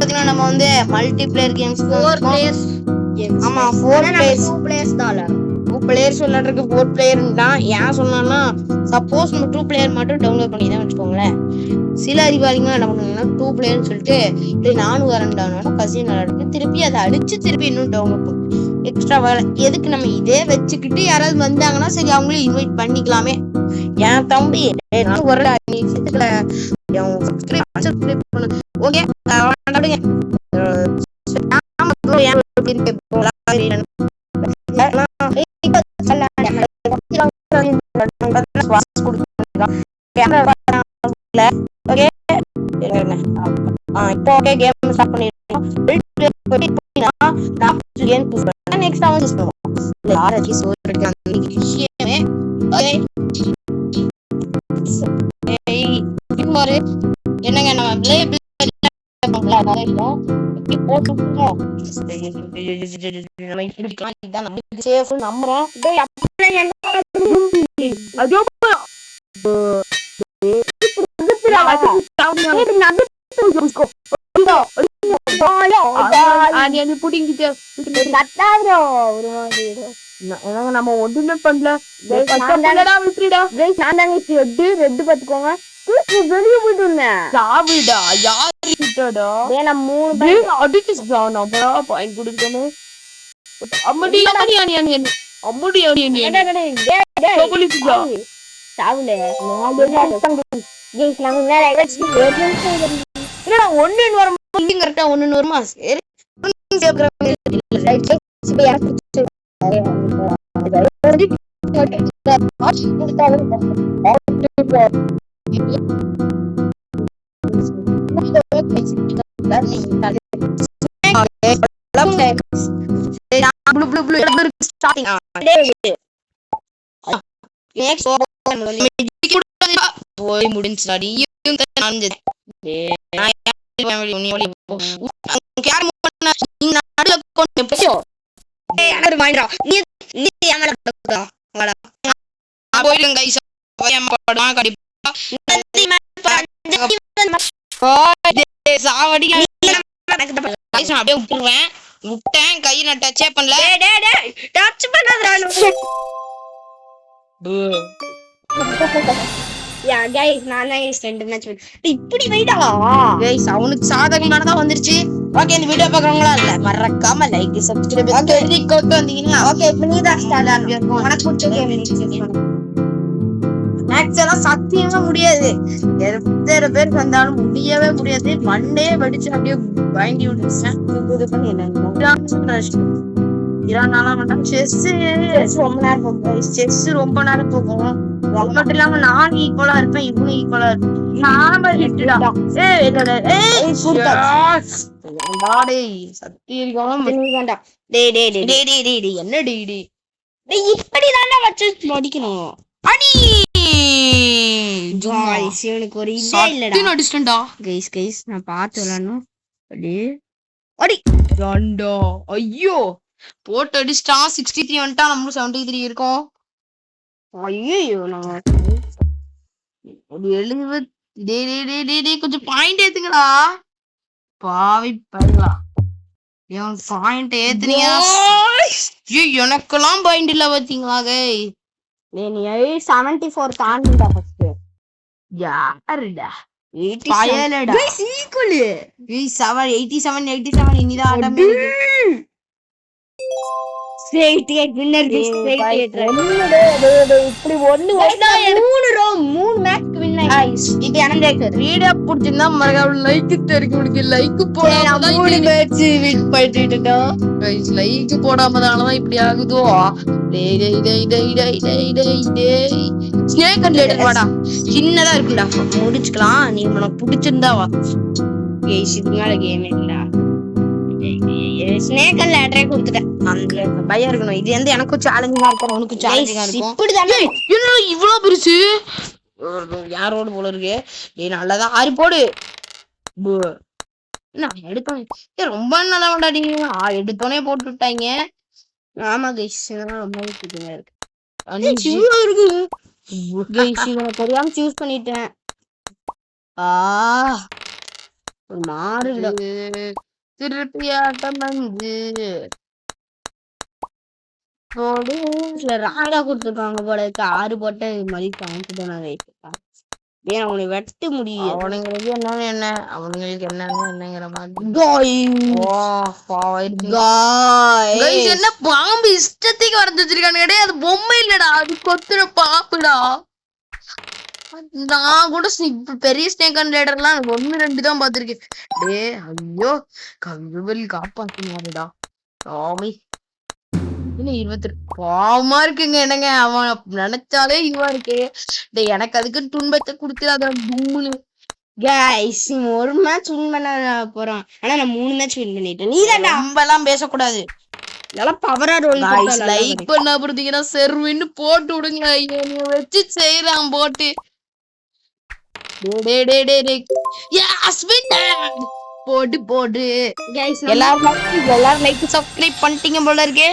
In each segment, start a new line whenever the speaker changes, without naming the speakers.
பாத்தீங்கன்னா நம்ம வந்து மல்டிபிளேயர் கேம்ஸ்
4 பிளேயர்ஸ் கேம்ஸ்.
ஆமா 4 பிளேயர்ஸ்
2 பிளேயர்ஸ் தான் விளையாடுறோம்.
2 பிளேயர்ஸ் விளையாடுறதுக்கு 4 பிளேயர் தான். ஏன் சொன்னான்னா சப்போஸ் நம்ம 2 பிளேயர் மட்டும் டவுன்லோட் பண்ணி தான் வச்சுக்கோங்களேன். சில அறிவாளிங்க என்ன பண்ணுவாங்கன்னா 2 பிளேயர்னு சொல்லிட்டு இப்படி நானும் வரேன்டானோட கசின் விளையாடுறது திருப்பி அதை அடிச்சு திருப்பி இன்னும் டவுன்லோட் பண்ணும். எக்ஸ்ட்ரா வேலை எதுக்கு நம்ம இதே வச்சுக்கிட்டு யாராவது வந்தாங்கன்னா சரி அவங்களும் இன்வைட் பண்ணிக்கலாமே. என் தம்பி நான் வரல நீ சேர்த்துக்கல சப்ஸ்கிரைப் பண்ணு. ஓகே என்னங்க நம்ம ஒண்ணுமே பண்ணல. ரெட்டு பாத்துக்கோங்க வெளியே போயிட்டு இருந்தேன். சாவிடா யாரு கிட்டடா? நான் 3 பைக் அடிச்சு நம்மளா பாயிண்ட் கொடுக்கணும். அம்மடி அம்மடி அணி அணி அணி அம்மடி அணி அணி சாவுல ஒன்னு வருமா கரெக்டா ஒன்னு வருமா? சரி போய் முடிஞ்சாடி விட்டேன் கை நான் டச்சே பண்ணல. அவனுக்கு சாதகமானதான் வந்துருச்சு. ஓகே இந்த வீடியோ பாக்குறவங்களா இல்ல மறக்காம லைக் சப்ஸ்கிரைப் கொண்டு வந்தீங்கன்னா ஓகே இப்ப நீதான் ஆக்சுவலா சத்தியமா முடியாது. எத்தனை பேருக்கு வந்தாலும் முடியவே முடியாது. மண்டே வடிச்சு அப்படியே வாங்கி விட்டுச்சேன். செஸ் ரொம்ப நேரம் போகும். அது மட்டும் இல்லாம நான் ஈக்குவலா இருப்பேன், இவனும் ஈக்குவலா இருப்பேன். இப்படிதான்டா வச்சு முடிக்கணும். இவனுக்கு ஒரு இதே இல்லடா. கைஸ் நான் பார்த்து விளையாடணும். ஐயோ போட்டு அடிச்சிட்டா 63 வந்துட்டா. நம்மளும் 73 இருக்கோம். ஐயோ நம்ம 70 கொஞ்சம் பாயிண்ட் ஏத்துங்களா பாவி பையலா. பாயிண்ட் ஏத்துனீங்க எனக்கெல்லாம் பாயிண்ட் இல்ல பாத்தீங்களா? நீ 74 தாண்டிடா ஃபர்ஸ்ட். யாருடா 87 இனிதான் ஆட்டமே. வீடியோ புடிச்சிருந்தா மறக்காம லைக் லைக் போடாமதானதான் இப்படி ஆகுதோ. சின்னதா இருக்குடா முடிச்சுக்கலாம். நீ உனக்கு பிடிச்சிருந்தா வா. கேம் இல்ல ஸ்னேக்கல் லேட்டரே கொடுத்துட்டேன். அந்த பயம் இருக்கணும். இது வந்து எனக்கும் சேலஞ்சிங்கா இருக்கும், உனக்கு சேலஞ்சிங்கா இருக்கும். இவ்வளவு பெருசு யாரோட போல இருக்கு. நல்லதா 6 போடு. எடுத்தோனே ரொம்ப நல்லா கொண்டாடிங்க. எடுத்தோனே போட்டு விட்டாங்க. ஆமா கைஸ் ரொம்ப இருக்கு. தெரியாம சூஸ் பண்ணிட்டேன்.
ஒரு மாறுடா.
திருப்பி ஆட்டம் வந்து போடு.
இதுல ராங்கா கொடுத்துருக்காங்க போல இருக்கு. 6 போட்ட மதி கவுண்ட் தான் வைப்பா. ஏன் அவனை வெட்ட முடியும்?
அவனுங்களுக்கு என்ன அவனுங்களுக்கு என்னங்கிற மாதிரி. என்ன பாம்பு இஷ்டத்துக்கு வரைஞ்சு வச்சிருக்கானு. அது பொம்மை இல்லடா, அது கொத்துற பாம்புடா. நான் கூட பெரிய ஸ்னேக் அண்ட் லேடர்லாம் 1-2 தான் பாத்திருக்கேன். டே ஐயோ கவிவல் காப்பாத்தினாருடா சாமி. இன்னும் 22 பாவமா இருக்குங்க. என்னங்க அவன் நினைச்சாலே இதுவா இருக்கு. எனக்கு அதுக்கு துன்பத்தை கொடுத்துடாத கும்முன்னு.
கைஸ் ஒரு மேட்ச் வின் பண்ண போறோம். ஆனா நான் 3 மேட்ச் வின் பண்ணிட்டேன். நீ தான்
ரொம்ப எல்லாம் பேசக்கூடாது.
இதெல்லாம் பவரா ரோல் போட்டா
லைக் பண்ண போறீங்கன்னா செர்வின்னு போட்டு விடுங்க. வச்சு செய்யறான் போட்டு. போட்டு போடு. எல்லாரும் லைக் சப்ஸ்கிரைப் பண்ணிட்டீங்க போல இருக்கு.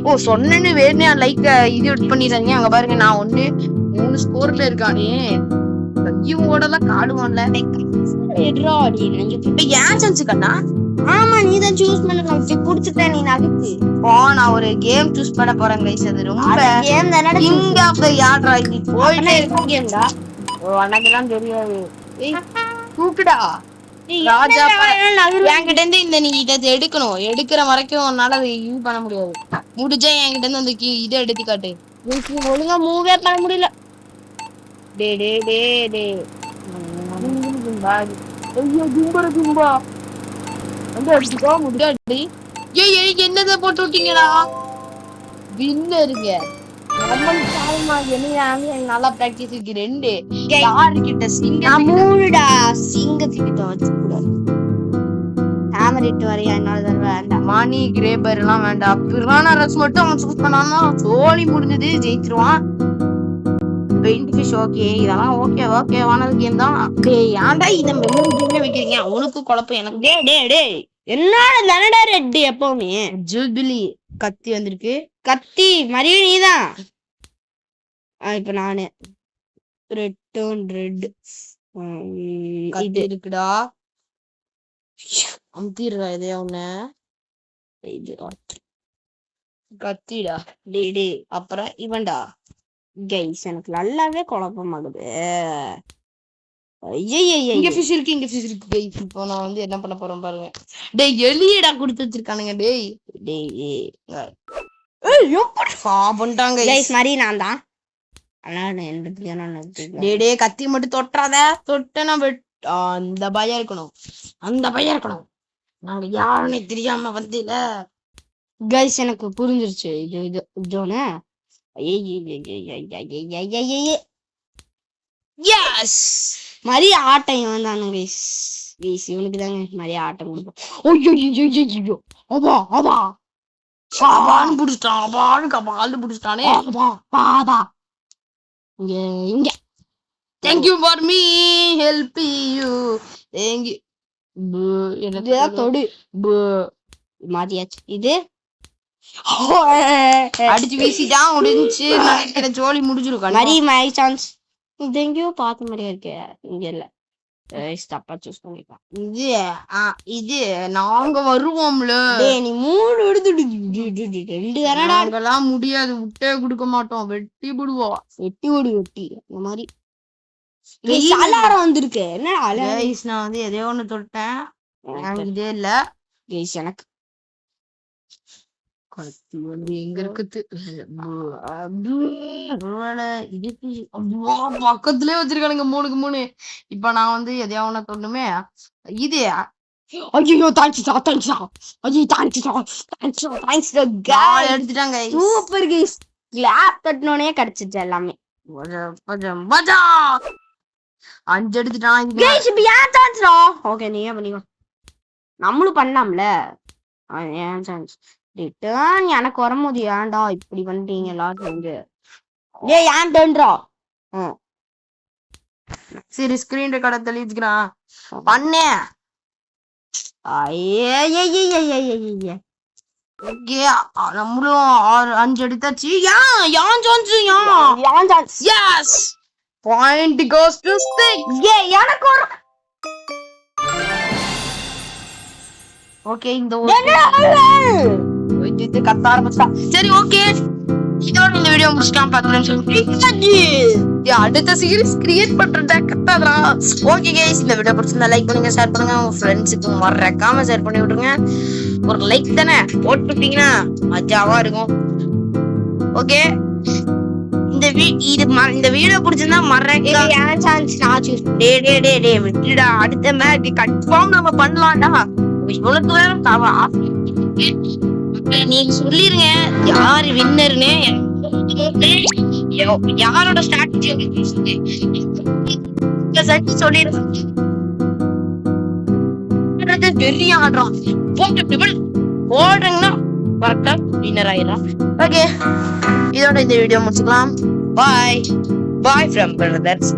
ஓ சொன்னேன்னு வேணே லைக் இது பண்ணிடுறாங்க. அங்க பாருங்க நான் 3 ஸ்கோர்ல இருக்கானே. இவங்களோடலாம் காடுவான்ல. ஏன் சான்ஸ் கண்ணா?
ஆமா நீ தான் சூஸ் பண்ண புடிச்சிட்டேன். நீ நகர்த்து.
நான் ஒரு கேம் சூஸ் பண்ண போறேன் கைஸ். அது ரொம்ப
கேம் தானடா.
கிங் ஆஃப் தி யார்டா இது? போயிட்டே
இருக்கு கேம்டா.
உனக்கெல்லாம் தெரியாது. கூக்குடா ராஜா. என்கிட்ட இருந்து இந்த நீ இதை எடுக்கணும். எடுக்கிற வரைக்கும் உன்னால அதை யூஸ் பண்ண முடியாது. முடிஞ்சா என்கிட்ட இருந்து அந்த இதை எடுத்து காட்டு.
ஒழுங்கா மூவே பண்ண முடியல.
டே டே டே டே ஐயோ கும்பர கும்பா வந்து அடிச்சுக்கோ முடியாடி. என்னதை போட்டு விட்டீங்களா? வின்னருங்க. நல்லா பிராக்டிஸ் இருக்கு. 2 யாருக்கிட்ட
மூணுடா சிங்கத்துக்கிட்ட வச்சுக்கூடாது. ஹேமரிட்டு வரையா என்னால வேண்டாம்.
மணி கிரேபர் எல்லாம் வேண்டாம். பிரான ரஸ் மட்டும் அவன் சூஸ் பண்ணான்னா சோழி முடிஞ்சது, ஜெயிச்சிருவான். ஓகே இதெல்லாம் ஓகேவானது கேம் தான். ஏன்டா இதை மெமரி கேமே வைக்கிறீங்க? அவனுக்கு குழப்பம் எனக்கு.
டே என்னோட தானடா ரெட் எப்பவுமே.
ஜூபிலி கத்தி வந்திருக்கு.
கத்தி மரியே நீதான். இப்ப நானு ரெட்
கத்தி இருக்குடா. அமுத்திடுறா இதே ஒண்ணு. கத்திடா.
டே
அப்புறம் இவன்டா.
கைஸ் எனக்கு நல்லாவே குழப்பமாகுது.
இங்க ஃபிஷ் இருக்கு கைஸ். இப்போ நான் வந்து என்ன பண்ண போறேன் பாருங்க. டேய் எலியடா கொடுத்து வச்சிருக்கானுங்க. டேய் பண்ணிட்டாங்க
கைஸ் மாதிரி நான் தான்.
டேய் கத்தி மட்டும் தொட்டாத. தொட்டனா அந்த பயம் இருக்கணும். நாங்க யாருன்னு தெரியாம வந்தில.
கைஸ் எனக்கு புரிஞ்சிருச்சு. இதோன்னு மாதிரி ஆட்டம் இவன் தானு கைஸ். இவனுக்கு தாங்க நிறைய ஆட்டம் கொடுப்போம்.
புடிச்சிட்டானே. இங்க thank you for me help you. thank you
எனக்கு தொடு மாத்தியாச்சு. இது
அடிச்சு வீசிட்டான் முடிஞ்சு. நினைக்கிற ஜோலி முடிஞ்சிருக்கா.
மரி மை சான்ஸ். இது எங்கேயோ பார்த்த மாதிரியா இருக்கே. இங்க இல்ல. தப்பா சூஸ் பண்ணிக்கலாம்.
இது நாங்க வருவோம்ல.
நீ 3 எடுத்துட்டு 2 தானடா.
நாங்கெல்லாம் முடியாது. விட்டே கொடுக்க மாட்டோம். வெட்டி விடுவோம்.
வெட்டி இந்த மாதிரி அலாரம் வந்திருக்கு. என்ன
கைஸ் நான் வந்து எதையோ ஒண்ணு தொட்டேன். இதே இல்ல
கைஸ். எனக்கு
கத்தி வந்து எங்க இருக்குது? பக்கத்துலயே வச்சிருக்கானுங்க 3க்கு 3. இப்ப நான் வந்து எதையா ஒண்ணு தொண்ணுமே. இது
ஐயோ
எடுத்துட்டாங்க.
Super guys. கிளாப் தட்டனோனே கிடைச்சிச்சு எல்லாமே.
5 எடுத்துட்டான்.
ஓகே நீயே பண்ணிக்கோ. நம்மளும் பண்ணலாம்ல. ஏன் சான்ஸ் ரிட்டர்ன் எனக்கு வரும்போது ஏன்டா இப்படி பண்றீங்க எல்லாரும் வந்து. ஏன் டர்ன்ரா.
சரி ஸ்கிரீன் ரெக்கார்ட தெளிச்சுக்கிறான் பண்ணே. நம்மளும் 5 எடுத்தாச்சு. Point goes to stick.
எனக்கு
ஓகே இந்த கத்த ஆரம்பிச்சா. சரி ஓகே, இதோட இந்த வீடியோ முடிச்சுக்கலாம். 10 நிமிஷம் அடுத்த சீரிஸ் கிரியேட் பண்றதா கத்தாதா. ஓகே கைஸ், இந்த வீடியோ பிடிச்சிருந்தா லைக் பண்ணுங்க, ஷேர் பண்ணுங்க, உங்க ஃப்ரெண்ட்ஸுக்கு மறக்காம ஷேர் பண்ணி விட்டுருங்க. ஒரு லைக் தானே போட்டுட்டீங்கன்னா மஜாவா இருக்கும். ஓகே, இந்த வீடியோ பிடிச்சிருந்தா மறக்காம சான்ஸ் நான் சூஸ் டே விட்டுடா. அடுத்த மேட்ச் கன்ஃபார்ம் நம்ம பண்ணலாம்டா. இவனுக்கு வேற தவா நீங்க சொல்லிருங்க யாரு வின்னர்னு, யாரோட ஸ்ட்ராட்டஜி சொல்லிருங்க. பெரிய ஆடுறான் போடுறீங்கன்னா கரெக்டா வின்னர் ஆயிடும். ஓகே, இதோட இந்த வீடியோ முடிச்சுக்கலாம். பாய் பாய் ஃப்ரம் பிரதர்ஸ்.